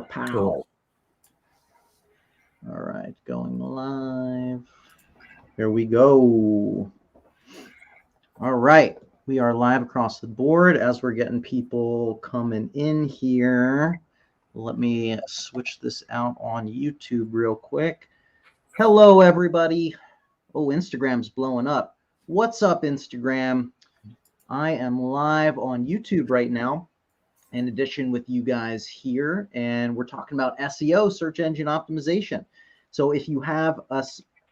Pa-pow. Cool. All right, going live. Here we go. All right, we are live across the board as we're getting people coming in here. Let me switch this out on YouTube real quick. Hello, everybody. Oh, Instagram's blowing up. What's up, Instagram? I am live on YouTube right now, in addition with you guys here, and we're talking about SEO, search engine optimization. So if you have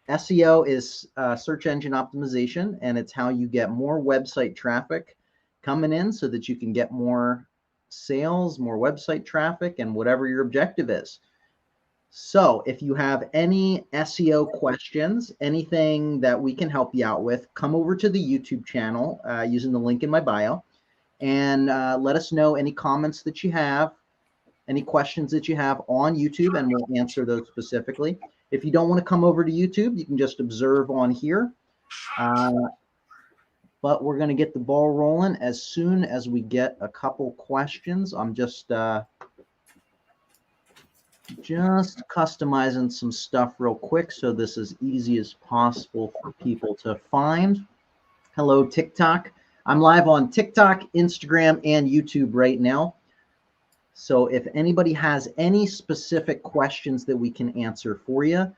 SEO is search engine optimization, and it's how you get more website traffic coming in so that you can get more sales, more website traffic, and whatever your objective is. So if you have any SEO questions, anything that we can help you out with, come over to the YouTube channel using the link in my bio, and let us know any comments that you have, any questions that you have on YouTube, and we'll answer those specifically. If you don't want to come over to YouTube, you can just observe on here. But we're going to get the ball rolling as soon as we get a couple questions. I'm just customizing some stuff real quick so this is easy as possible for people to find. Hello, TikTok. I'm live on TikTok, Instagram, and YouTube right now. So if anybody has any specific questions that we can answer for you,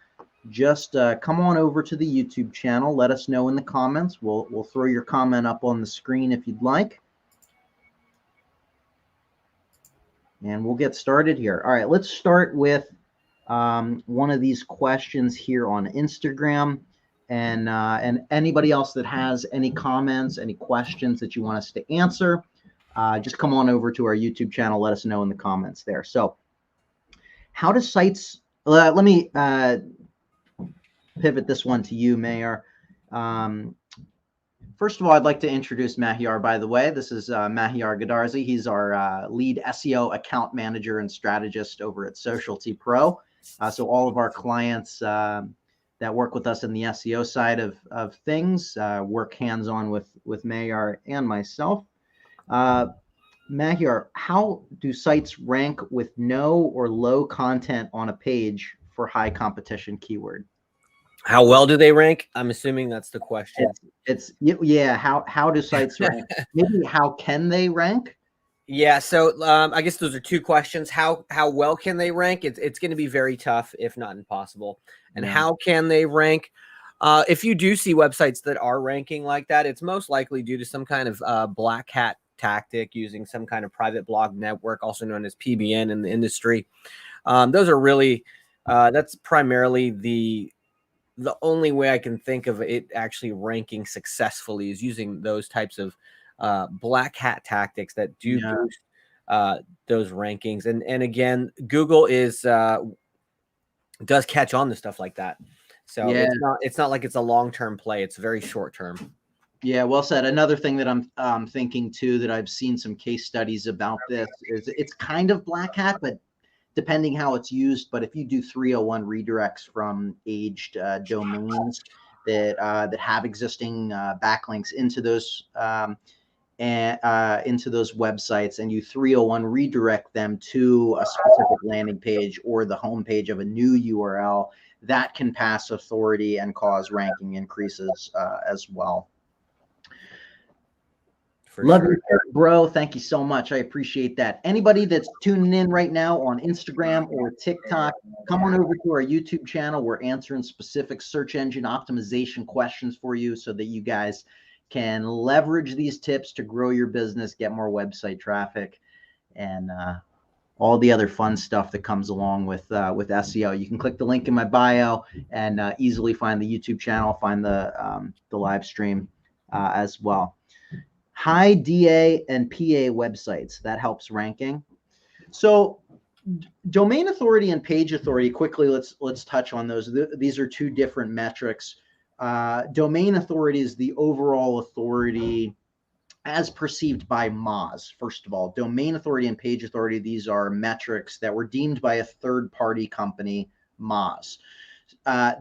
just come on over to the YouTube channel. Let us know in the comments. We'll throw your comment up on the screen if you'd like. And we'll get started here. All right, let's start with one of these questions here on Instagram. And anybody else that has any comments, any questions that you want us to answer, just come on over to our YouTube channel. Let us know in the comments there. So how do sites, let me pivot this one to you, Mahyar. First of all, I'd like to introduce Mahyar, by the way. This is Mahyar Gadarzi. He's our lead SEO account manager and strategist over at Socialty Pro. So all of our clients that work with us in the SEO side of things work hands-on with Mahyar and myself. Mahyar, how do sites rank with no or low content on a page for high competition keyword? How well do they rank? I'm assuming that's the question. Yeah. How do sites rank? Maybe how can they rank? Yeah. So I guess those are two questions. How well can they rank? It's going to be very tough, if not impossible. And how can they rank? If you do see websites that are ranking like that, it's most likely due to some kind of black hat tactic using some kind of private blog network, also known as PBN in the industry. Those are really that's primarily the only way I can think of it actually ranking successfully is using those types of black hat tactics that do boost those rankings. And again, Google does catch on to stuff like that. So it's not like it's a long-term play. It's very short-term. Yeah, well said. Another thing that I'm thinking too, that I've seen some case studies about this, is it's kind of black hat, but depending how it's used. But if you do 301 redirects from aged domains that have existing backlinks into those into those websites, and you 301 redirect them to a specific landing page or the homepage of a new URL, that can pass authority and cause ranking increases as well. Love you, bro. Thank you so much. I appreciate that. Anybody that's tuning in right now on Instagram or TikTok, come on over to our YouTube channel. We're answering specific search engine optimization questions for you so that you guys can leverage these tips to grow your business, get more website traffic, and all the other fun stuff that comes along with SEO. You can click the link in my bio and easily find the YouTube channel, find the live stream as well. High DA and PA websites, that helps ranking. So domain authority and page authority, quickly, let's touch on those. These are two different metrics. Domain authority is the overall authority as perceived by Moz. First of all, domain authority and page authority, these are metrics that were deemed by a third-party company, Moz.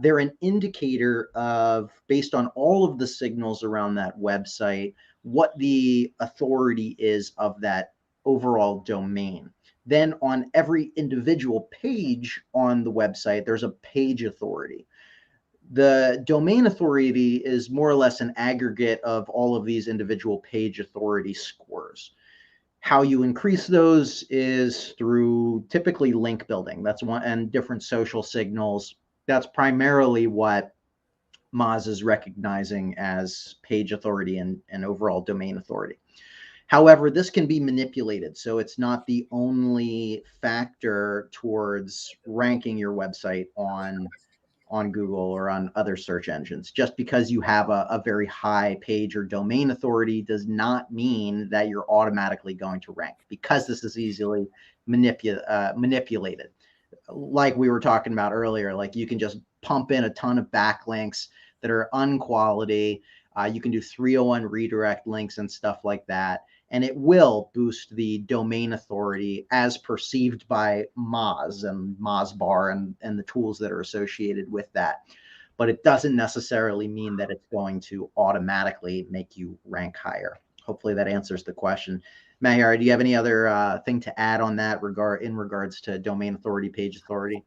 They're an indicator of, based on all of the signals around that website, what the authority is of that overall domain. Then on every individual page on the website, there's a page authority. The domain authority is more or less an aggregate of all of these individual page authority scores. How you increase those is through typically link building. That's one, and different social signals. That's primarily what Moz is recognizing as page authority and overall domain authority. However, this can be manipulated. So it's not the only factor towards ranking your website on Google or on other search engines. Just because you have a very high page or domain authority does not mean that you're automatically going to rank, because this is easily manipulated. Like we were talking about earlier, like you can just pump in a ton of backlinks that are unquality. You can do 301 redirect links and stuff like that, and it will boost the domain authority as perceived by Moz and Mozbar and the tools that are associated with that. But it doesn't necessarily mean that it's going to automatically make you rank higher. Hopefully that answers the question. Mahyar, do you have any other thing to add on that in regards to domain authority, page authority?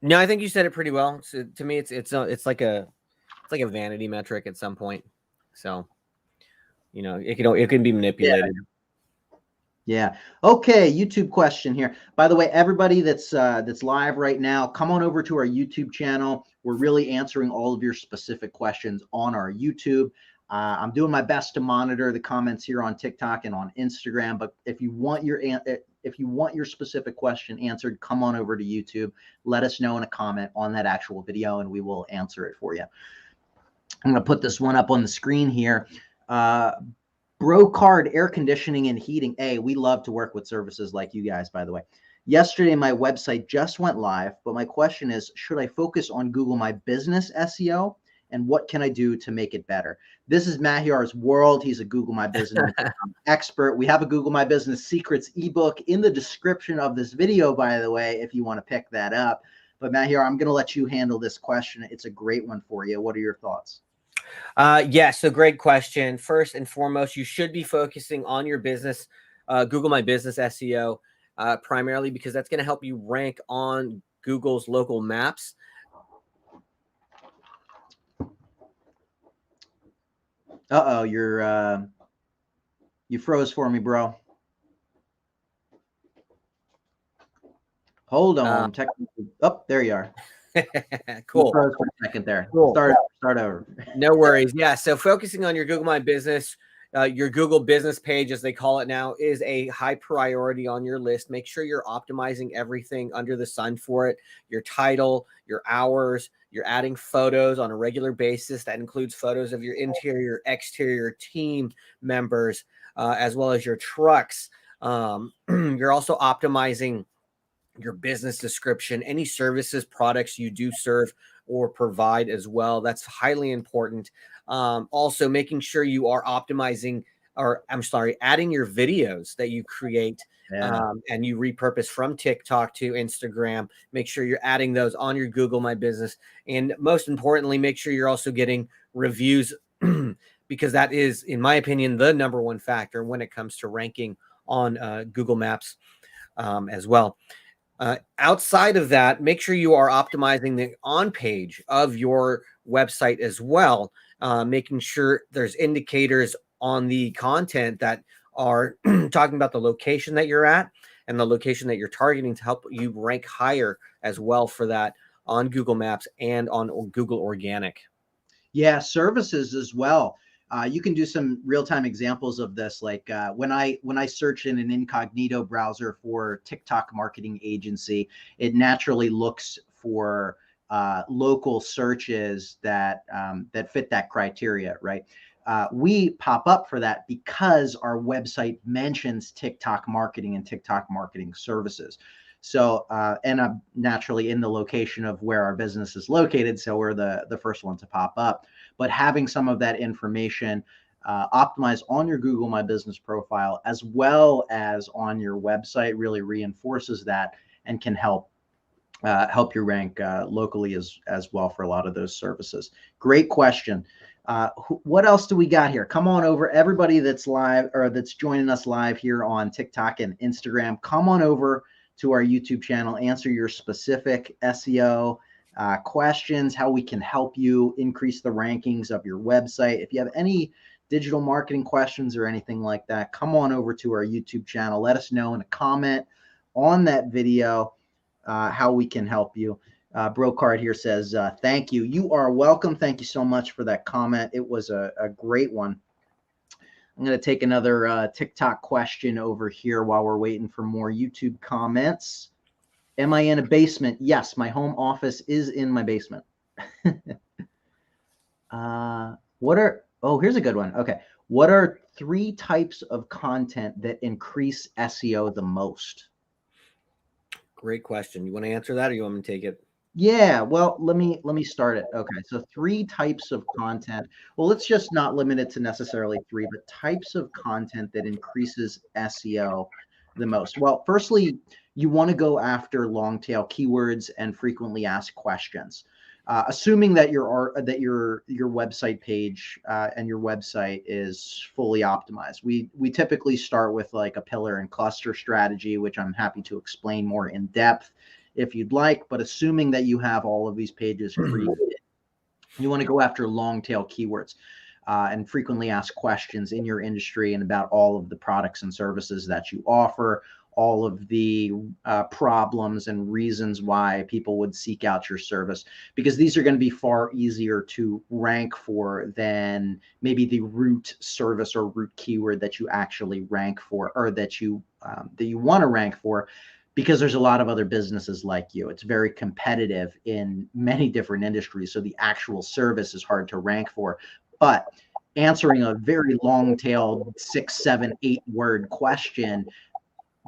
No, I think you said it pretty well. So to me, it's like a vanity metric at some point. So, it can be manipulated. Yeah. Okay. YouTube question here. By the way, everybody that's live right now, come on over to our YouTube channel. We're really answering all of your specific questions on our YouTube. I'm doing my best to monitor the comments here on TikTok and on Instagram. But if you want your specific question answered, come on over to YouTube. Let us know in a comment on that actual video, and we will answer it for you. I'm going to put this one up on the screen here. Brocard Air Conditioning and Heating. Hey, we love to work with services like you guys, by the way. Yesterday, my website just went live, but my question is, should I focus on Google My Business SEO? And what can I do to make it better? This is Mahyar's world. He's a Google My Business expert. We have a Google My Business Secrets ebook in the description of this video, by the way, if you want to pick that up. But Mahyar, I'm going to let you handle this question. It's a great one for you. What are your thoughts? So great question. First and foremost, you should be focusing on your business, Google My Business SEO, primarily because that's going to help you rank on Google's local maps. Uh-oh, you froze for me, bro. Hold on. Oh, there you are. Cool. You froze for a second there. Cool. Start over. No worries. Yeah. So focusing on your Google My Business, your Google business page, as they call it now, is a high priority on your list. Make sure you're optimizing everything under the sun for it. Your title, your hours, you're adding photos on a regular basis. That includes photos of your interior, exterior team members, as well as your trucks. You're also optimizing your business description, any services, products you do serve or provide as well. That's highly important. Also making sure you are optimizing, adding your videos that you create and you repurpose from TikTok to Instagram. Make sure you're adding those on your Google My Business. And most importantly, make sure you're also getting reviews because that is, in my opinion, the number one factor when it comes to ranking on Google Maps as well. Outside of that, make sure you are optimizing the on page of your website as well, making sure there's indicators on the content that are talking about the location that you're at and the location that you're targeting to help you rank higher as well for that on Google Maps and on Google Organic. Yeah, services as well. You can do some real-time examples of this. Like when I search in an incognito browser for TikTok marketing agency, it naturally looks for local searches that fit that criteria, right? We pop up for that because our website mentions TikTok marketing and TikTok marketing services. So, and I'm naturally in the location of where our business is located, so we're the first one to pop up. But having some of that information optimized on your Google My Business profile as well as on your website really reinforces that and can help you rank locally as well for a lot of those services. Great question. What else do we got here? Come on over, everybody that's live or that's joining us live here on TikTok and Instagram. Come on over to our YouTube channel, answer your specific SEO questions, how we can help you increase the rankings of your website. If you have any digital marketing questions or anything like that, come on over to our YouTube channel. Let us know in a comment on that video how we can help you. Brocard here says, thank you. You are welcome. Thank you so much for that comment. It was a great one. I'm going to take another TikTok question over here while we're waiting for more YouTube comments. Am I in a basement? Yes, my home office is in my basement. Here's a good one. Okay. What are 3 types of content that increase SEO the most? Great question. You want to answer that or you want me to take it? Yeah, well, let me start it. Okay, so 3 types of content. Well, let's just not limit it to necessarily 3, but types of content that increases SEO the most. Well, firstly, you want to go after long tail keywords and frequently asked questions. Assuming that your website page and your website is fully optimized. We typically start with like a pillar and cluster strategy, which I'm happy to explain more in depth if you'd like, but assuming that you have all of these pages created, you want to go after long tail keywords and frequently asked questions in your industry and about all of the products and services that you offer, all of the problems and reasons why people would seek out your service, because these are going to be far easier to rank for than maybe the root service or root keyword that you actually rank for, or that you want to rank for, because there's a lot of other businesses like you. It's very competitive in many different industries. So the actual service is hard to rank for. But answering a very long tail 6, 7, 8 word question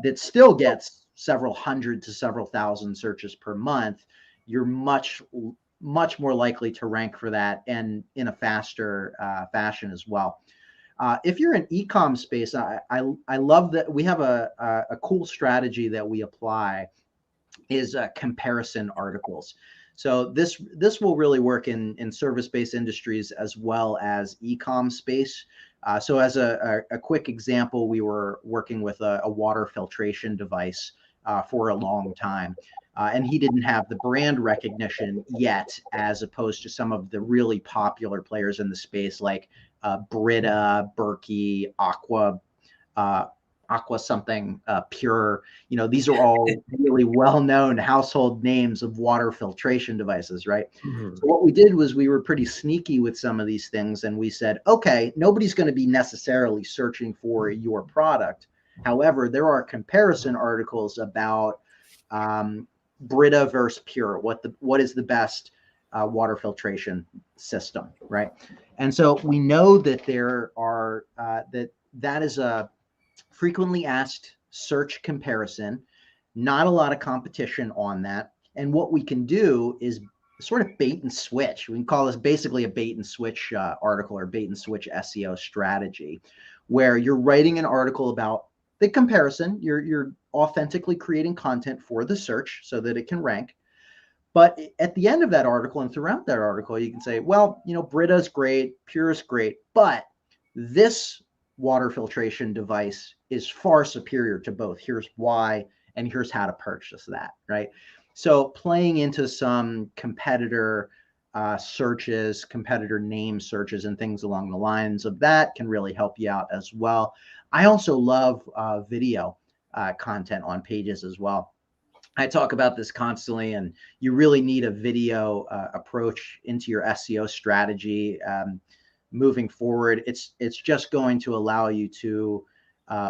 that still gets several hundred to several thousand searches per month, you're much more likely to rank for that, and in a faster fashion as well. If you're in e-com space, I love that we have a cool strategy that we apply is comparison articles. So this will really work in service-based industries as well as e-com space. So as a quick example, we were working with a water filtration device for a long time. And he didn't have the brand recognition yet, as opposed to some of the really popular players in the space like Brita, Berkey, Aqua something, Pure. You know, these are all really well-known household names of water filtration devices, right? Mm-hmm. So what we did was we were pretty sneaky with some of these things, and we said, okay, nobody's going to be necessarily searching for your product. However, there are comparison articles about Brita versus Pure. What is the best water filtration system, right? And so we know that there are that is a frequently asked search comparison, not a lot of competition on that. And what we can do is sort of bait and switch. We can call this basically a bait and switch article or bait and switch SEO strategy, where you're writing an article about the comparison. You're authentically creating content for the search so that it can rank. But at the end of that article and throughout that article, you can say, well, you know, Brita's great, Pure's great, but this water filtration device is far superior to both. Here's why, and here's how to purchase that, right? So playing into some competitor searches, competitor name searches, and things along the lines of that can really help you out as well. I also love video content on pages as well. I talk about this constantly, and you really need a video approach into your SEO strategy. Moving forward, it's just going to allow you to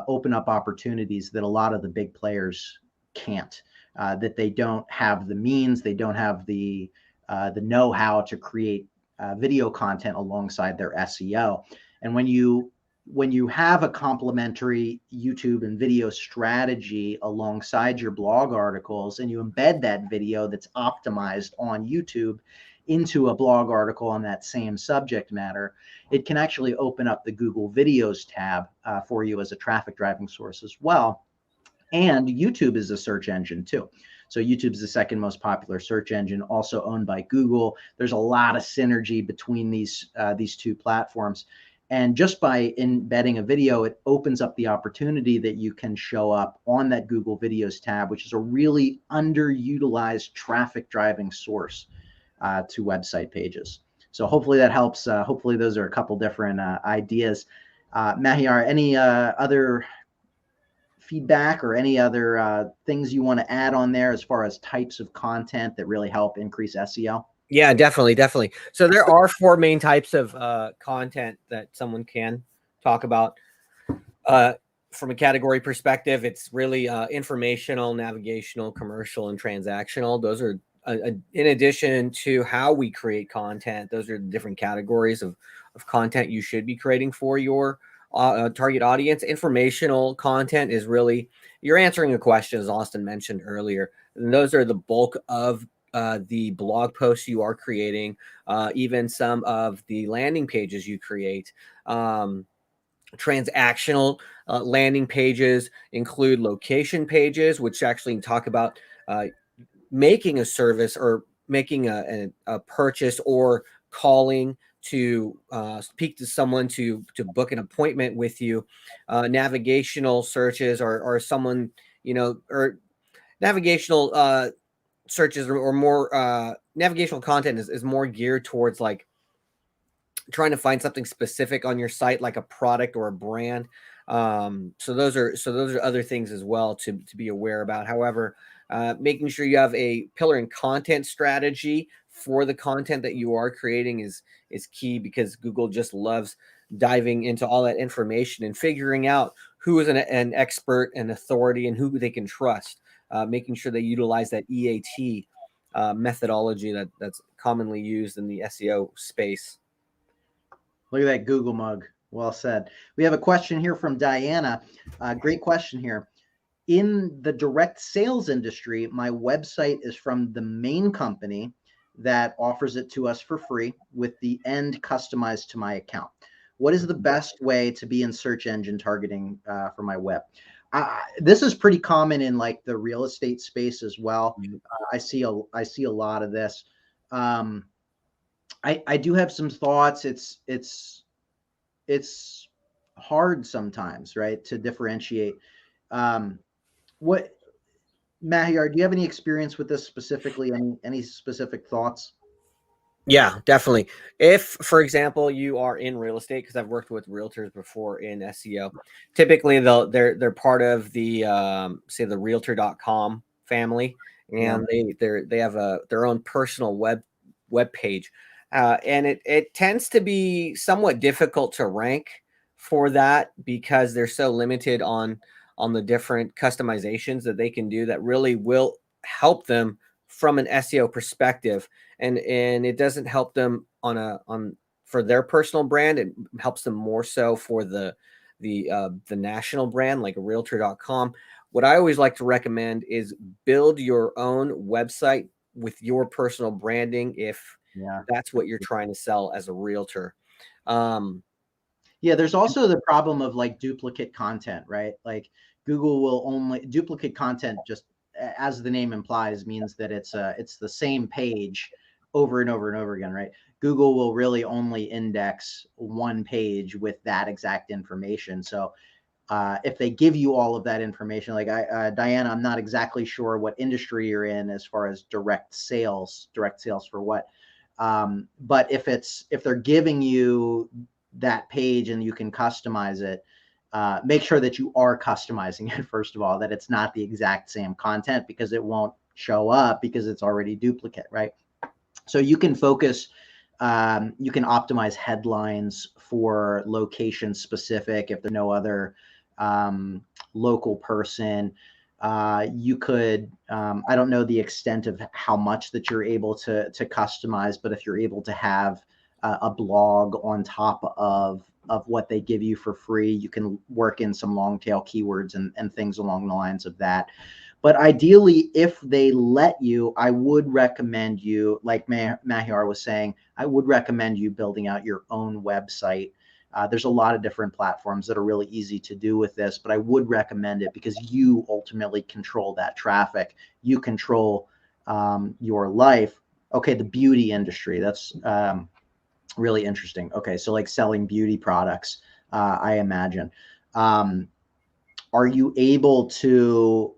open up opportunities that a lot of the big players can't, that they don't have the means, they don't have the know-how to create video content alongside their SEO. And when you have a complementary YouTube and video strategy alongside your blog articles, and you embed that video that's optimized on YouTube into a blog article on that same subject matter, it can actually open up the Google Videos tab for you as a traffic driving source as well. And YouTube is a search engine too. So YouTube's the second most popular search engine, also owned by Google. There's a lot of synergy between these two platforms. And just by embedding a video, it opens up the opportunity that you can show up on that Google Videos tab, which is a really underutilized traffic driving source to website pages. So hopefully that helps. Hopefully those are a couple different ideas. Mahyar, any other feedback or any other things you want to add on there as far as types of content that really help increase SEO? Yeah, definitely. So there are four main types of content that someone can talk about. From a category perspective, it's really informational, navigational, commercial, and transactional. Those are, in addition to how we create content, those are the different categories of content you should be creating for your target audience. Informational content is really, you're answering a question, as Austin mentioned earlier. And those are the bulk of the blog posts you are creating, even some of the landing pages you create. Transactional landing pages include location pages, which actually talk about making a service or making a purchase or calling to speak to someone to book an appointment with you. Navigational searches or someone, or navigational searches or more navigational content is more geared towards like trying to find something specific on your site, like a product or a brand. So those are other things as well to be aware about. However, making sure you have a pillar and content strategy for the content that you are creating is key, because Google just loves diving into all that information and figuring out who is an expert and authority and who they can trust. Making sure they utilize that EAT methodology that's commonly used in the SEO space. Look at that Google mug. Well said. We have a question here from Diana. Great question here. In the direct sales industry, my website is from the main company that offers it to us for free with the end customized to my account. What is the best way to be in search engine targeting for my web? This is pretty common in like the real estate space as well. I see a lot of this. I do have some thoughts. It's hard sometimes, right, to differentiate. What, Mahyar, do you have any experience with this specifically? Any specific thoughts? Yeah, definitely. If, for example, you are in real estate, because I've worked with realtors before in SEO, typically they're part of the say the realtor.com family, and they have their own personal web page. And it tends to be somewhat difficult to rank for that, because they're so limited on the different customizations that they can do that really will help them from an SEO perspective. And it doesn't help them for their personal brand. It helps them more so for the national brand, like a realtor.com. What I always like to recommend is build your own website with your personal branding if that's what you're trying to sell as a realtor. There's also the problem of like duplicate content, right? Like Google will only duplicate content, just as the name implies, means that it's the same page over and over and over again, right? Google will really only index one page with that exact information. So if they give you all of that information, like Diana, I'm not exactly sure what industry you're in as far as direct sales for what. But if they're giving you that page and you can customize it, make sure that you are customizing it, first of all, that it's not the exact same content, because it won't show up because it's already duplicate, right? So you can focus, you can optimize headlines for location specific if there's no other local person. You could, I don't know the extent of how much that you're able to customize, but if you're able to have a blog on top of what they give you for free, you can work in some long tail keywords and things along the lines of that. But ideally, if they let you, I would recommend you, like Mahyar was saying, I would recommend you building out your own website. There's a lot of different platforms that are really easy to do with this, but I would recommend it because you ultimately control that traffic. You control your life. Okay, the beauty industry, that's really interesting. Okay, so like selling beauty products, I imagine. Are you able to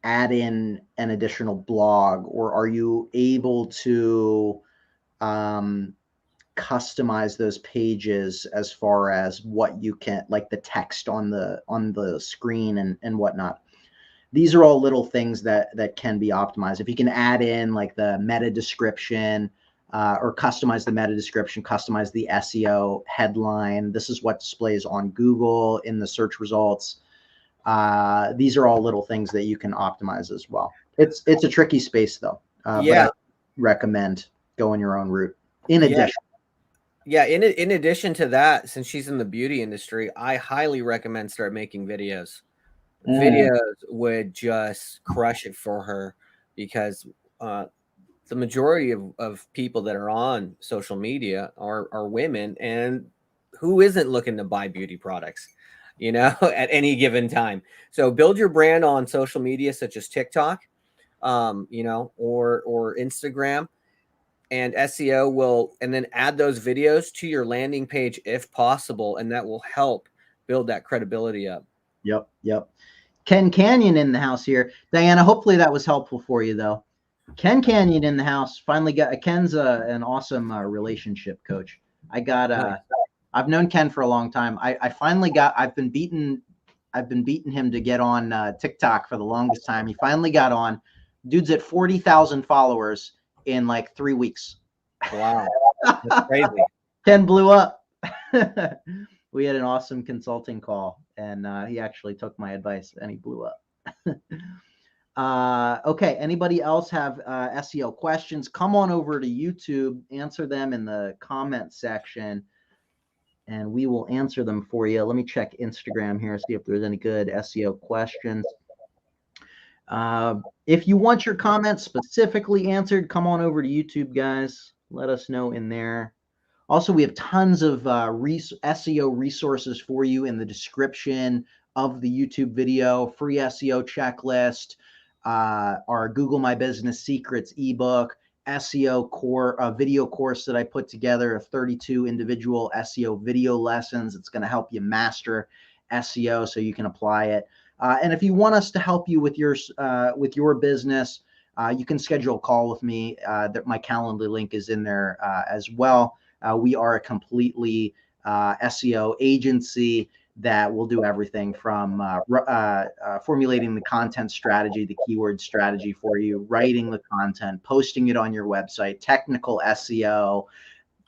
add in an additional blog, or are you able to customize those pages as far as what you can, like the text on the screen and whatnot? These are all little things that can be optimized. If you can add in like the meta description, or customize the meta description, customize the SEO headline. This is what displays on Google in the search results. These are all little things that you can optimize as well. It's a tricky space though, but I recommend going your own route. In addition, in addition to that, since she's in the beauty industry, I highly recommend start making videos. Videos would just crush it for her, because the majority of people that are on social media are women, and who isn't looking to buy beauty products, at any given time. So build your brand on social media such as TikTok, or Instagram, and SEO will, and then add those videos to your landing page if possible, and that will help build that credibility up. Yep. Ken Canyon in the house here. Diana, hopefully that was helpful for you though. Ken Canyon in the house. Finally got Ken's an awesome relationship coach. I've known Ken for a long time. I finally got, I've been beating him to get on TikTok for the longest time. He finally got on. Dude's at 40,000 followers in like 3 weeks. Wow. That's crazy. Ken blew up. We had an awesome consulting call, and he actually took my advice and he blew up. Okay, anybody else have SEO questions? Come on over to YouTube, answer them in the comment section, and we will answer them for you. Let me check Instagram here, see if there's any good SEO questions. If you want your comments specifically answered, come on over to YouTube, guys. Let us know in there. Also, we have tons of SEO resources for you in the description of the YouTube video. Free SEO checklist, our Google My Business Secrets ebook, SEO core video course that I put together of 32 individual SEO video lessons. It's going to help you master SEO so you can apply it. And if you want us to help you with your business, you can schedule a call with me. My calendar link is in there as well. We are a completely SEO agency that will do everything from formulating the content strategy, the keyword strategy for you, writing the content, posting it on your website, technical SEO,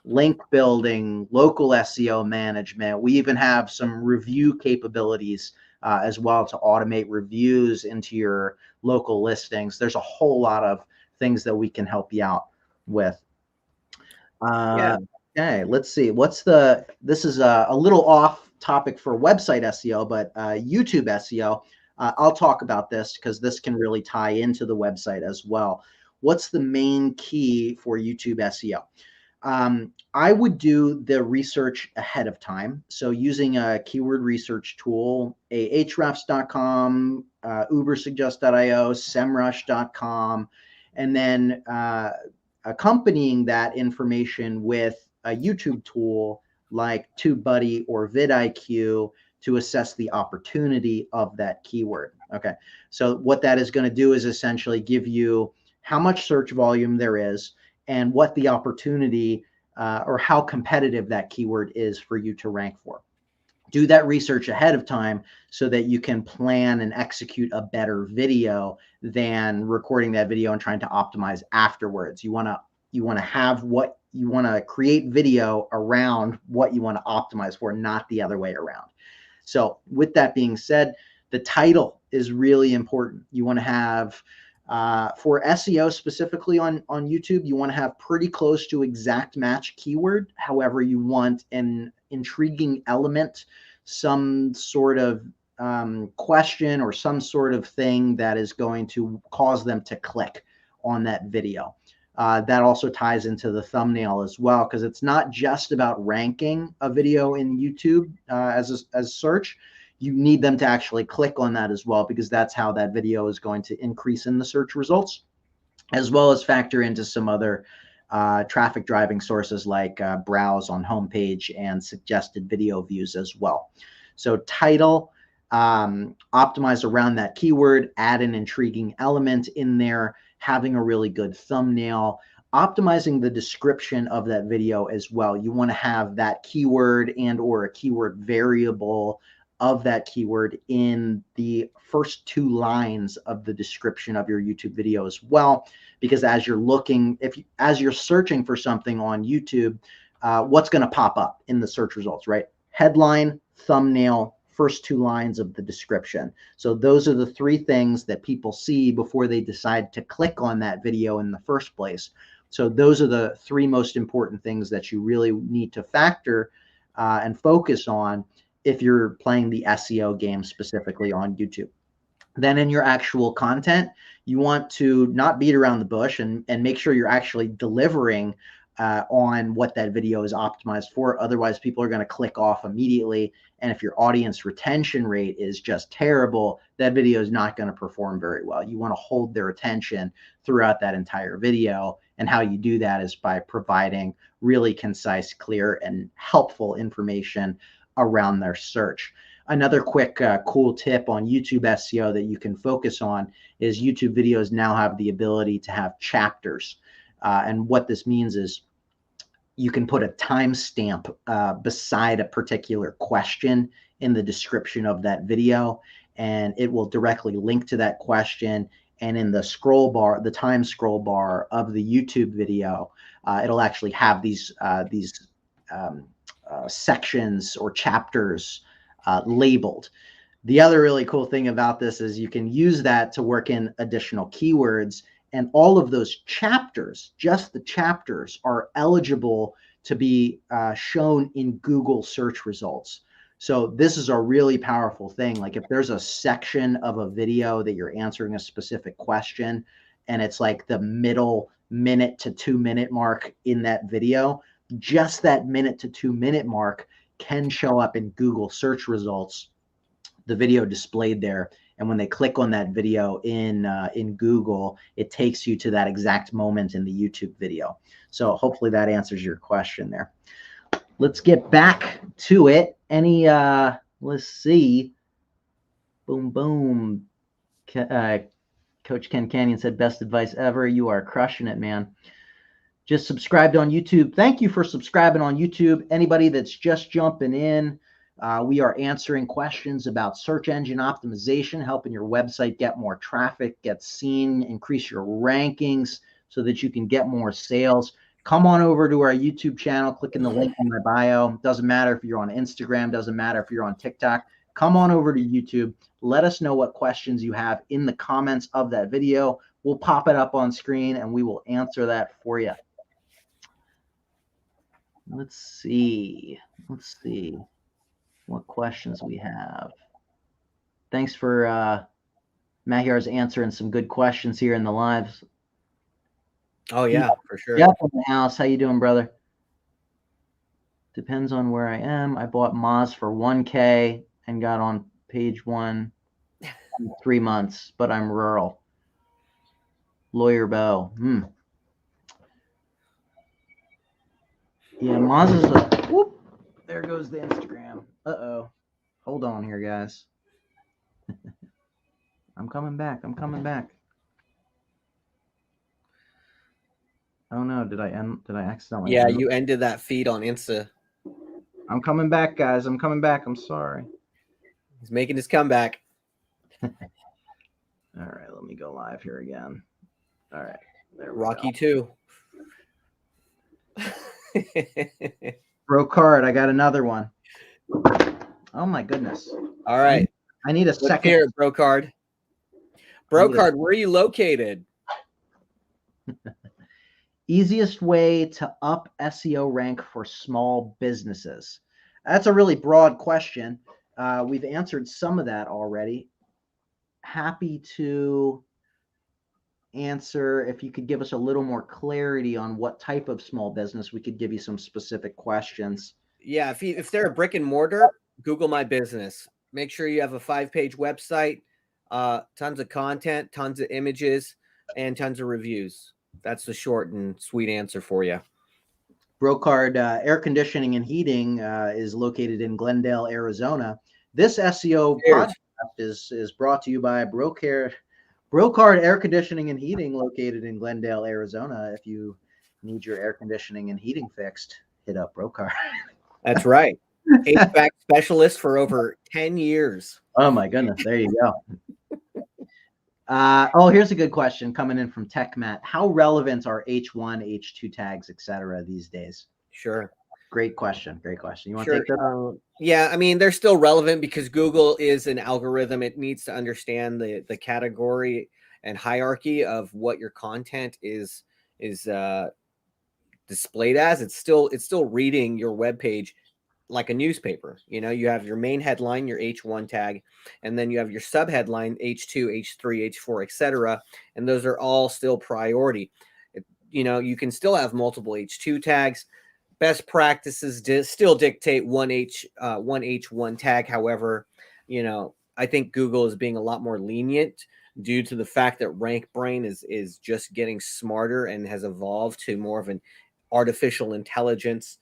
link building, local SEO management. We even have some review capabilities as well to automate reviews into your local listings. There's a whole lot of things that we can help you out with. Okay, let's see. This is a little off topic for website SEO, but YouTube SEO. I'll talk about this because this can really tie into the website as well. What's the main key for YouTube SEO? I would do the research ahead of time. So using a keyword research tool, ahrefs.com, ubersuggest.io, semrush.com, and then accompanying that information with a YouTube tool like TubeBuddy or vidIQ to assess the opportunity of that keyword. Okay, so what that is going to do is essentially give you how much search volume there is and what the opportunity or how competitive that keyword is for you to rank for. Do that research ahead of time so that you can plan and execute a better video than recording that video and trying to optimize afterwards. You want to have what you want to create video around what you want to optimize for, not the other way around. So with that being said, the title is really important. You want to have for SEO specifically on YouTube, you want to have pretty close to exact match keyword. However, you want an intriguing element, some sort of question or some sort of thing that is going to cause them to click on that video. that also ties into the thumbnail as well, because it's not just about ranking a video in YouTube as search. You need them to actually click on that as well, because that's how that video is going to increase in the search results, as well as factor into some other traffic driving sources like browse on homepage and suggested video views as well. So title, optimize around that keyword, add an intriguing element in there, having a really good thumbnail, optimizing the description of that video as well. You want to have that keyword and or a keyword variable of that keyword in the first 2 lines of the description of your YouTube video as well, because as you're looking, as you're searching for something on YouTube, what's going to pop up in the search results, right? Headline, thumbnail, first 2 lines of the description. So those are the 3 things that people see before they decide to click on that video in the first place. So those are the 3 most important things that you really need to factor and focus on if you're playing the SEO game specifically on YouTube. Then in your actual content, you want to not beat around the bush and make sure you're actually delivering on what that video is optimized for. Otherwise, people are going to click off immediately. And if your audience retention rate is just terrible, that video is not going to perform very well. You want to hold their attention throughout that entire video. And how you do that is by providing really concise, clear, and helpful information around their search. Another quick cool tip on YouTube SEO that you can focus on is YouTube videos now have the ability to have chapters. And what this means is you can put a timestamp beside a particular question in the description of that video, and it will directly link to that question. And in the scroll bar, the time scroll bar of the YouTube video, it'll actually have these sections or chapters labeled. The other really cool thing about this is you can use that to work in additional keywords, and all of those chapters, just the chapters, are eligible to be shown in Google search results. So this is a really powerful thing. Like if there's a section of a video that you're answering a specific question and it's like the middle minute to 2 minute mark in that video, just that minute to 2 minute mark can show up in Google search results, the video displayed there. And when they click on that video in Google, it takes you to that exact moment in the YouTube video. So hopefully that answers your question there. Let's get back to it. Let's see. Boom, boom. Coach Ken Canyon said, best advice ever. You are crushing it, man. Just subscribed on YouTube. Thank you for subscribing on YouTube. Anybody that's just jumping in, we are answering questions about search engine optimization, helping your website get more traffic, get seen, increase your rankings so that you can get more sales. Come on over to our YouTube channel, click in the link in my bio. Doesn't matter if you're on Instagram, doesn't matter if you're on TikTok. Come on over to YouTube. Let us know what questions you have in the comments of that video. We'll pop it up on screen and we will answer that for you. Let's see what questions we have. Thanks for Mahyar's answering some good questions here in the lives. Oh yeah, for sure. Jeff in the house. How you doing, brother? Depends on where I am. I bought Moz for $1K and got on page 1 in 3 months, but I'm rural. Lawyer Bo. Yeah, Moz is a whoop. There goes the Instagram. Uh-oh. Hold on here, guys. I'm coming back. Oh no, did I accidentally? Yeah, you ended that feed on Insta. I'm coming back, guys. I'm coming back. I'm sorry. He's making his comeback. All right, let me go live here again. All right. There we Rocky go. 2. Bro card, I got another one. Oh my goodness. All right. I need a Let's second. hear it, Bro card. Bro card, where are you located? Easiest way to up SEO rank for small businesses. That's a really broad question. We've answered some of that already. Happy to answer, if you could give us a little more clarity on what type of small business, we could give you some specific questions. Yeah, if they're a brick and mortar, Google My Business. Make sure you have a 5-page website, tons of content, tons of images, and tons of reviews. That's the short and sweet answer for you. Brocard Air Conditioning and Heating is located in Glendale, Arizona. This SEO podcast is brought to you by Brocard Air Conditioning and Heating, located in Glendale, Arizona. If you need your air conditioning and heating fixed, hit up Brocard. That's right. HVAC specialist for over 10 years. Oh my goodness, there you go. Here's a good question coming in from TechMat. How relevant are H1, H2 tags, etc. these days? Sure. Great question. Great question. You want to take that? Yeah, I mean, they're still relevant because Google is an algorithm. It needs to understand the category and hierarchy of what your content is displayed as. It's still reading your web page like a newspaper. You know, you have your main headline, your H1 tag, and then you have your subheadline, H2, H3, H4, etc. And those are all still priority. You know, you can still have multiple H2 tags. Best practices still dictate one H1 tag. However, you know, I think Google is being a lot more lenient due to the fact that RankBrain is just getting smarter and has evolved to more of an artificial intelligence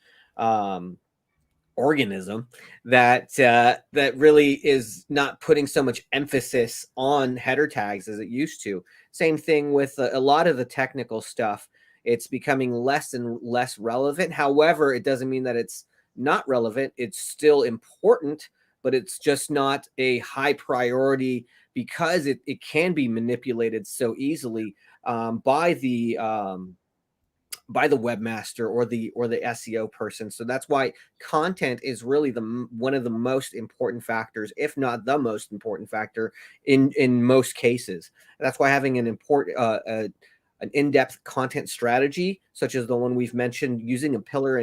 organism that really is not putting so much emphasis on header tags as it used to. Same thing with a lot of the technical stuff. It's becoming less and less relevant. However, it doesn't mean that it's not relevant. It's still important, but it's just not a high priority because it can be manipulated so easily by the webmaster or the SEO person. So that's why content is really one of the most important factors, if not the most important factor in most cases. That's why having an in-depth content strategy, such as the one we've mentioned, using a pillar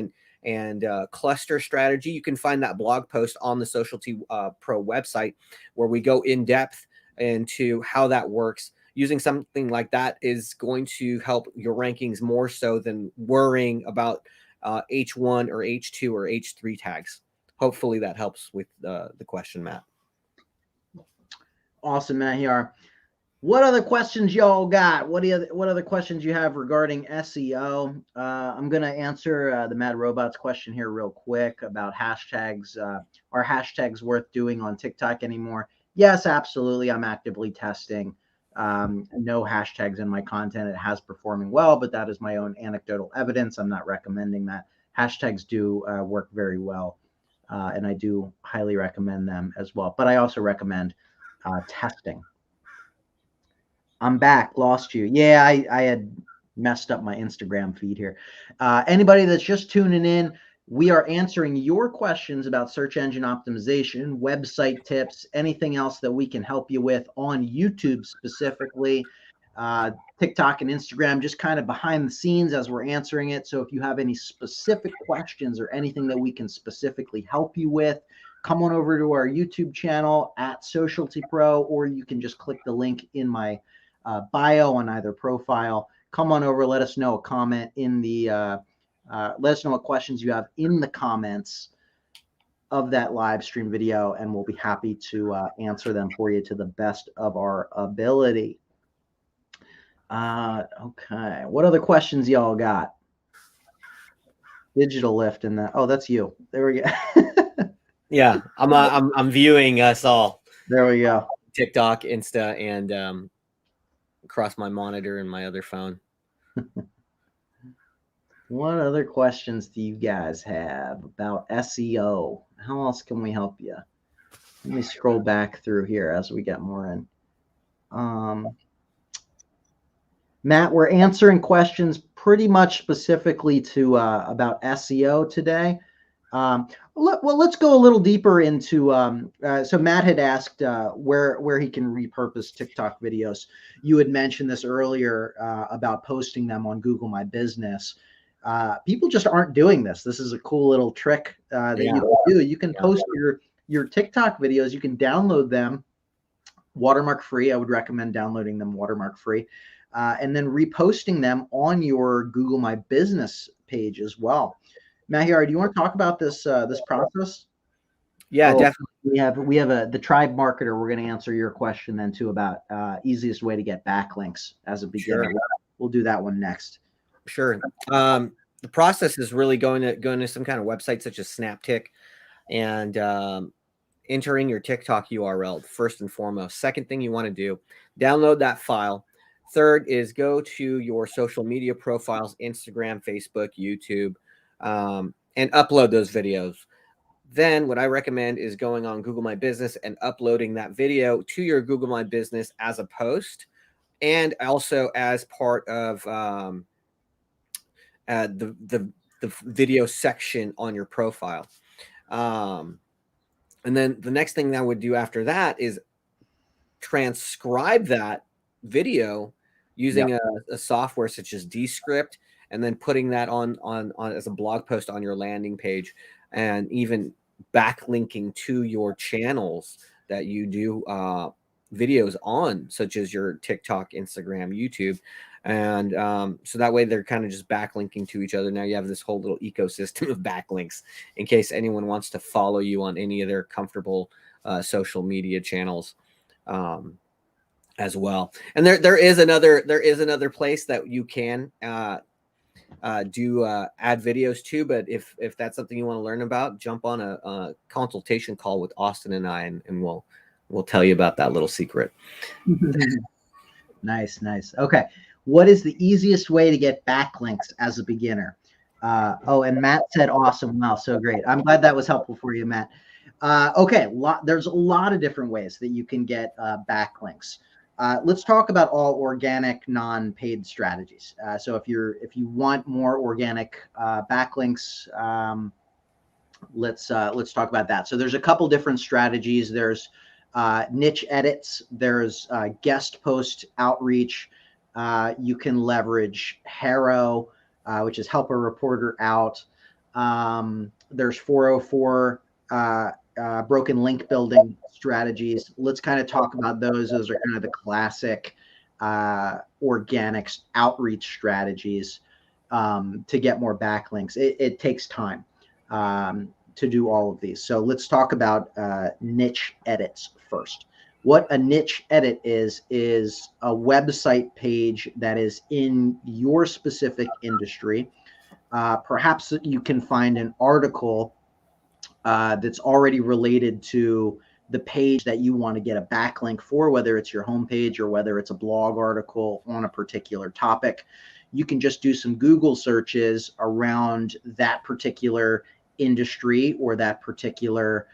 and cluster strategy. You can find that blog post on the Socialty Pro website where we go in depth into how that works. Using something like that is going to help your rankings more so than worrying about H1 or H2 or H3 tags. Hopefully that helps with the question, Matt. Awesome, Mahyar. What other questions y'all got? What other questions you have regarding SEO? I'm going to answer the Mad Robots question here real quick about hashtags. Are hashtags worth doing on TikTok anymore? Yes, absolutely. I'm actively testing no hashtags in my content. It has performing well, but that is my own anecdotal evidence. I'm not recommending that. Hashtags do work very well, and I do highly recommend them as well. But I also recommend testing. I'm back. Lost you. Yeah, I had messed up my Instagram feed here. Anybody that's just tuning in, we are answering your questions about search engine optimization, website tips, anything else that we can help you with on YouTube specifically, TikTok and Instagram, just kind of behind the scenes as we're answering it. So if you have any specific questions or anything that we can specifically help you with, come on over to our YouTube channel at Socialty Pro, or you can just click the link in my bio on either profile. Come on over, let us know a comment in the let us know what questions you have in the comments of that live stream video, and we'll be happy to answer them for you to the best of our ability. Okay, what other questions y'all got? Digital lift in that. Oh, that's you. There we go. Yeah, I'm viewing us all. There we go. TikTok, Insta, and across my monitor and my other phone. What other questions do you guys have about SEO? How else can we help you? Let me scroll back through here as we get more in. Matt, we're answering questions pretty much specifically to about SEO today. Let's go a little deeper into. So Matt had asked where he can repurpose TikTok videos. You had mentioned this earlier about posting them on Google My Business. People just aren't doing this. This is a cool little trick that you can do. You can post your TikTok videos. You can download them watermark free. I would recommend downloading them watermark free, and then reposting them on your Google My Business page as well. Mahyar, do you want to talk about this process? Yeah, Oh, definitely. we have the tribe marketer. We're going to answer your question then too about easiest way to get backlinks as a beginner. Sure. We'll do that one next. Sure. The process is really going to some kind of website such as Snaptick and entering your TikTok URL first and foremost. Second thing you want to do, download that file. Third is go to your social media profiles, Instagram, Facebook, YouTube, and upload those videos. Then what I recommend is going on Google My Business and uploading that video to your Google My Business as a post and also as part of the video section on your profile. And then the next thing that I would do after that is transcribe that video using a software such as Descript, and then putting that on as a blog post on your landing page, and even backlinking to your channels that you do videos on, such as your TikTok, Instagram, YouTube. And so that way they're kind of just backlinking to each other. Now you have this whole little ecosystem of backlinks in case anyone wants to follow you on any of their comfortable social media channels as well. And there is another place that you can do add videos to, but if that's something you want to learn about, jump on a consultation call with Austin and I, and we'll tell you about that little secret. Nice. Okay. What is the easiest way to get backlinks as a beginner? And Matt said awesome. Wow, so great. I'm glad that was helpful for you, Matt. Okay, there's a lot of different ways that you can get backlinks. Let's talk about all organic, non-paid strategies. So if you want more organic backlinks, let's talk about that. So there's a couple different strategies. There's niche edits. There's guest post outreach. You can leverage HARO, which is help a reporter out. There's 404 broken link building strategies. Let's kind of talk about those. Those are kind of the classic organic outreach strategies to get more backlinks. It takes time to do all of these. So let's talk about niche edits first. What a niche edit is a website page that is in your specific industry. Perhaps you can find an article that's already related to the page that you want to get a backlink for, whether it's your homepage or whether it's a blog article on a particular topic. You can just do some Google searches around that particular industry or that particular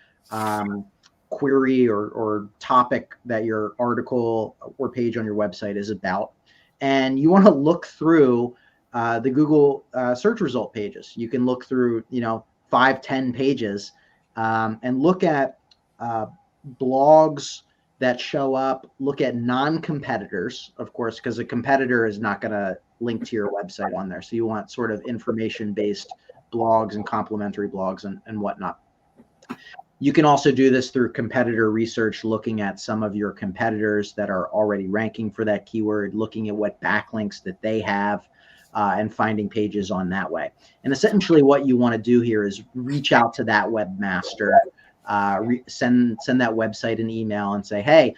query or topic that your article or page on your website is about. And you want to look through the Google search result pages. You can look through, 5-10 pages and look at blogs that show up, look at non-competitors, of course, because a competitor is not going to link to your website on there. So you want sort of information-based blogs and complementary blogs and whatnot. You can also do this through competitor research, looking at some of your competitors that are already ranking for that keyword, looking at what backlinks that they have, and finding pages on that way. And essentially what you want to do here is reach out to that webmaster, send that website an email and say, hey,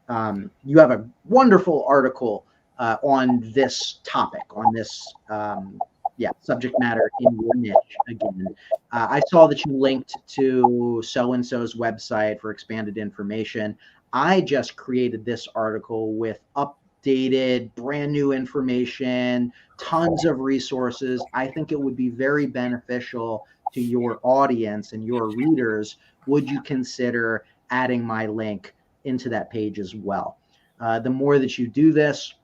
you have a wonderful article on this topic, on this subject matter in your niche. Again, I saw that you linked to so-and-so's website for expanded information. I just created this article with updated, brand new information, tons of resources. I think it would be very beneficial to your audience and your readers. Would you consider adding my link into that page as well? The more that you do this,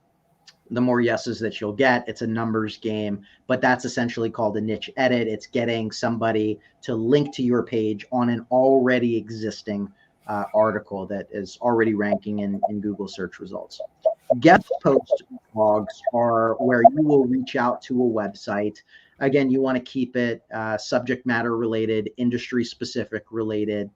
the more yeses that you'll get. It's a numbers game, but that's essentially called a niche edit. It's getting somebody to link to your page on an already existing article that is already ranking in Google search results. Guest post blogs are where you will reach out to a website. Again, you want to keep it subject matter related, industry specific related.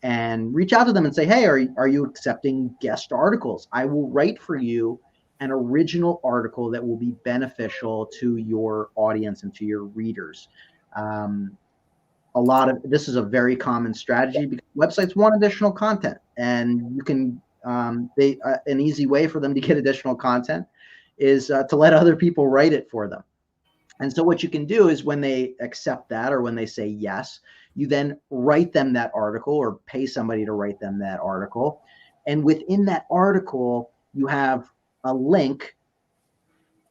and reach out to them and say, hey, are you accepting guest articles? I will write for you an original article that will be beneficial to your audience and to your readers. A lot of this is a very common strategy because websites want additional content, and you can an easy way for them to get additional content is to let other people write it for them. And so what you can do is when they accept that, or when they say yes, you then write them that article or pay somebody to write them that article. And within that article, you have a link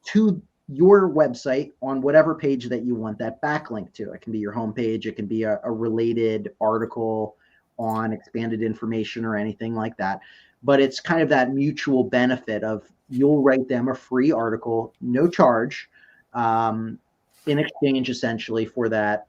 to your website on whatever page that you want that backlink to. It can be your homepage. It can be a related article on expanded information or anything like that. But it's kind of that mutual benefit of you'll write them a free article, no charge, in exchange essentially for that.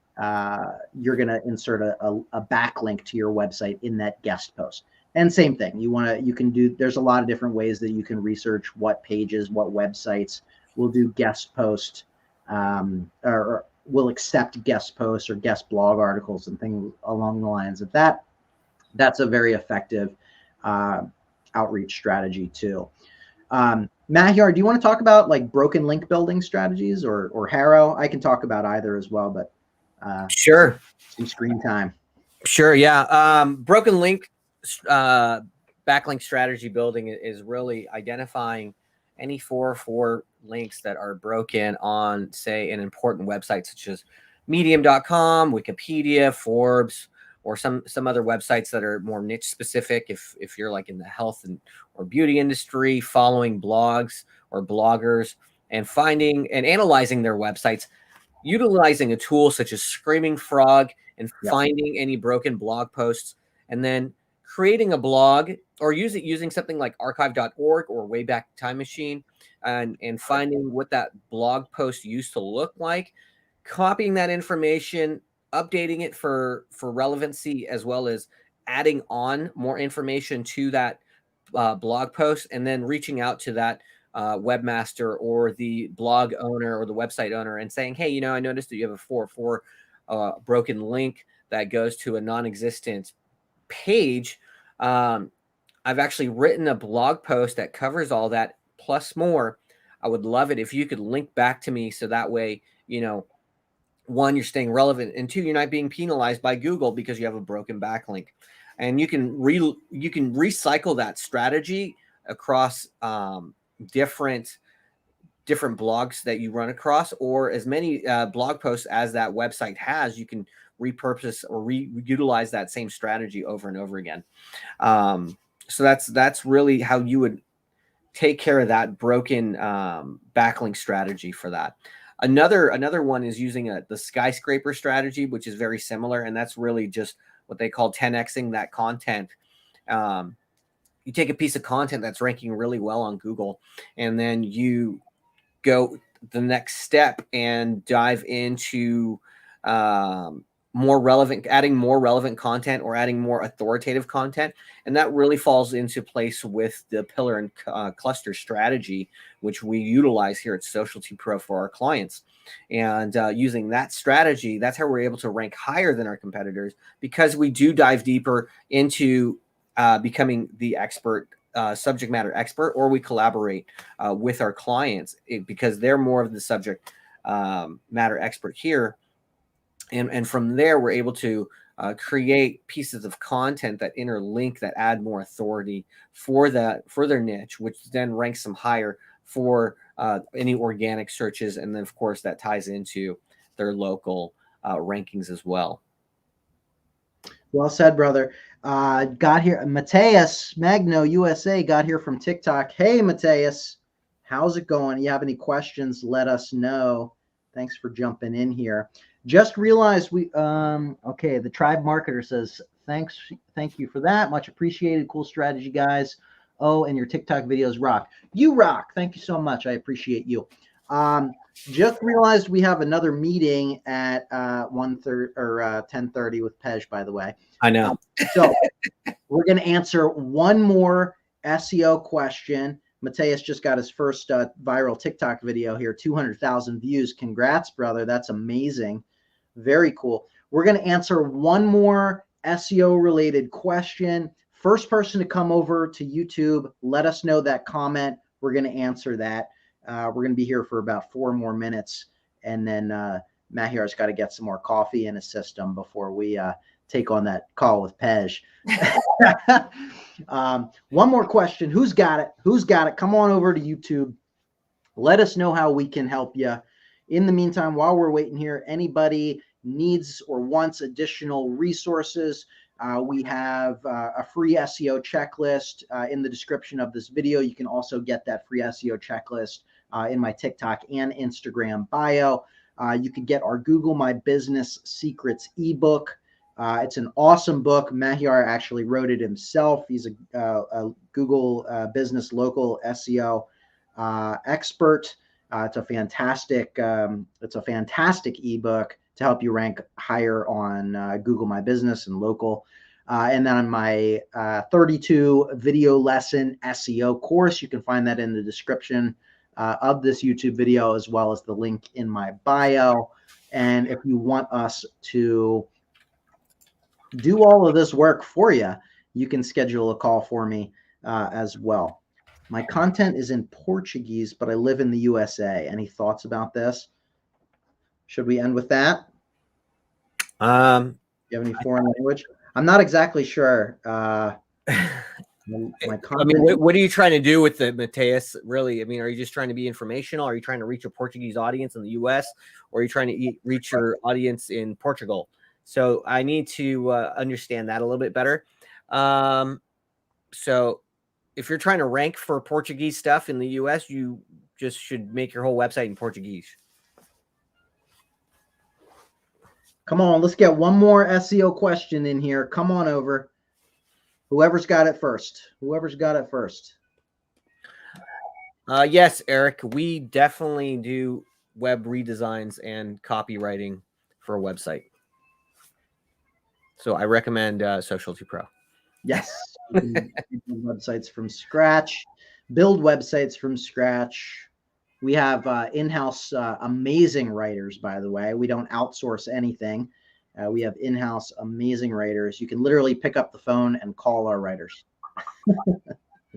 You're going to insert a backlink to your website in that guest post. And same thing, you can do, there's a lot of different ways that you can research what pages, what websites will do guest post, or will accept guest posts or guest blog articles and things along the lines of that. That's a very effective outreach strategy too. Mahyar, do you want to talk about like broken link building strategies, or Harrow? I can talk about either as well, but sure. Some screen time. Sure. Yeah. Broken link backlink strategy building is really identifying any 404 links that are broken on, say, an important website such as medium.com, Wikipedia, Forbes, or some other websites that are more niche specific. If you're like in the health or beauty industry, following blogs or bloggers and finding and analyzing their websites, utilizing a tool such as Screaming Frog and finding any broken blog posts, and then creating a blog or using something like archive.org or Wayback Time Machine and finding what that blog post used to look like, copying that information, updating it for relevancy, as well as adding on more information to that blog post, and then reaching out to that webmaster or the blog owner or the website owner and saying, hey, I noticed that you have a 404 broken link that goes to a non-existent page. I've actually written a blog post that covers all that plus more. I would love it if you could link back to me, so that way, one, you're staying relevant, and two, you're not being penalized by Google because you have a broken backlink. And you can recycle that strategy across different blogs that you run across, or as many blog posts as that website has. You can repurpose or reutilize that same strategy over and over again. So that's really how you would take care of that broken backlink strategy for that. Another one is using the Skyscraper strategy, which is very similar, and that's really just what they call 10xing that content. You take a piece of content that's ranking really well on Google, and then you go the next step and dive into adding more relevant content or adding more authoritative content. And that really falls into place with the pillar and cluster strategy, which we utilize here at Socialty Pro for our clients. And using that strategy, that's how we're able to rank higher than our competitors, because we do dive deeper into becoming the expert, subject matter expert, or we collaborate with our clients because they're more of the subject matter expert here. And from there, we're able to create pieces of content that interlink, that add more authority for their niche, which then ranks them higher for any organic searches. And then, of course, that ties into their local rankings as well. Well said, brother. Got here, Mateus Magno USA got here from TikTok. Hey, Mateus, how's it going? You have any questions? Let us know. Thanks for jumping in here. Just realized okay, the Tribe Marketer says, thank you for that. Much appreciated. Cool strategy, guys. Oh, and your TikTok videos rock. You rock. Thank you so much. I appreciate you. Just realized we have another meeting at 1:30 or 10:30 with Pej, by the way. I know. So we're going to answer one more SEO question. Mateus just got his first viral TikTok video here, 200,000 views. Congrats, brother. That's amazing. Very cool. We're going to answer one more SEO related question. First person to come over to YouTube, let us know that comment. We're going to answer that. We're going to be here for about 4 more minutes. And then Mahyar's got to get some more coffee in his system before we take on that call with Pej. One more question. Who's got it? Who's got it? Come on over to YouTube. Let us know how we can help you. In the meantime, while we're waiting here, anybody needs or wants additional resources, we have a free SEO checklist in the description of this video. You can also get that free SEO checklist in my TikTok and Instagram bio. You can get our Google My Business Secrets ebook. It's an awesome book. Mahyar actually wrote it himself. He's a Google Business Local SEO expert. It's a fantastic ebook to help you rank higher on Google My Business and local. And then on my 32 video lesson SEO course, you can find that in the description of this YouTube video, as well as the link in my bio. And if you want us to do all of this work for you, you can schedule a call for me as well. My content is in Portuguese, but I live in the USA. Any thoughts about this? Should we end with that? Do you have any foreign language? I'm not exactly sure. My content. I mean, what are you trying to do with the Mateus? Really? I mean, are you just trying to be informational? Are you trying to reach a Portuguese audience in the US, or are you trying to reach your audience in Portugal? So I need to understand that a little bit better. So if you're trying to rank for Portuguese stuff in the US, you just should make your whole website in Portuguese. Come on, let's get one more SEO question in here. Come on over. Whoever's got it first. Whoever's got it first. Yes, Eric, we definitely do web redesigns and copywriting for a website. So I recommend Socialty Pro. Yes. You can build websites from scratch. Build websites from scratch. We have in-house amazing writers, by the way. We don't outsource anything. We have in-house amazing writers. You can literally pick up the phone and call our writers.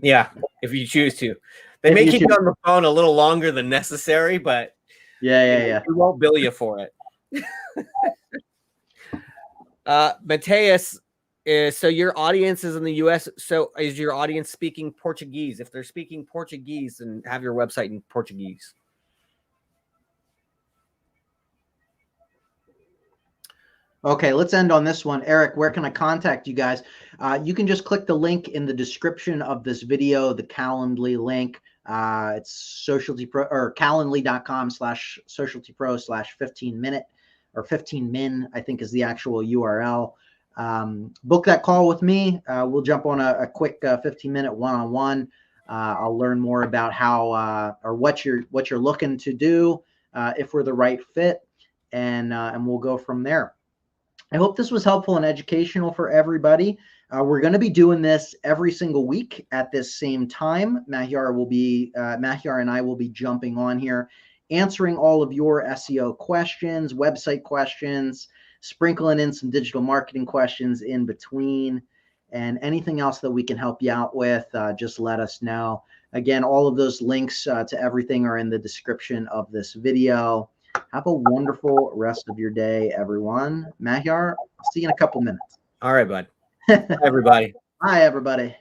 Yeah, if you choose to. They may keep you on the phone a little longer than necessary, but yeah. We won't bill you for it. Mateus, so your audience is in the US. So is your audience speaking Portuguese? If they're speaking Portuguese, then have your website in Portuguese. Okay, let's end on this one. Eric, where can I contact you guys? You can just click the link in the description of this video, the Calendly link. It's Socialty Pro or calendly.com/socialtypro/15minute or 15min, I think is the actual URL. Book that call with me. We'll jump on a quick 15-minute one-on-one. I'll learn more about how or what you're looking to do, if we're the right fit, and we'll go from there. I hope this was helpful and educational for everybody. We're going to be doing this every single week at this same time. Mahyar and I will be jumping on here, answering all of your SEO questions, website questions, sprinkling in some digital marketing questions in between, and anything else that we can help you out with, just let us know. Again, all of those links to everything are in the description of this video. Have a wonderful rest of your day, everyone. Mahyar, I'll see you in a couple minutes. All right, bud. Bye, everybody. Bye, everybody.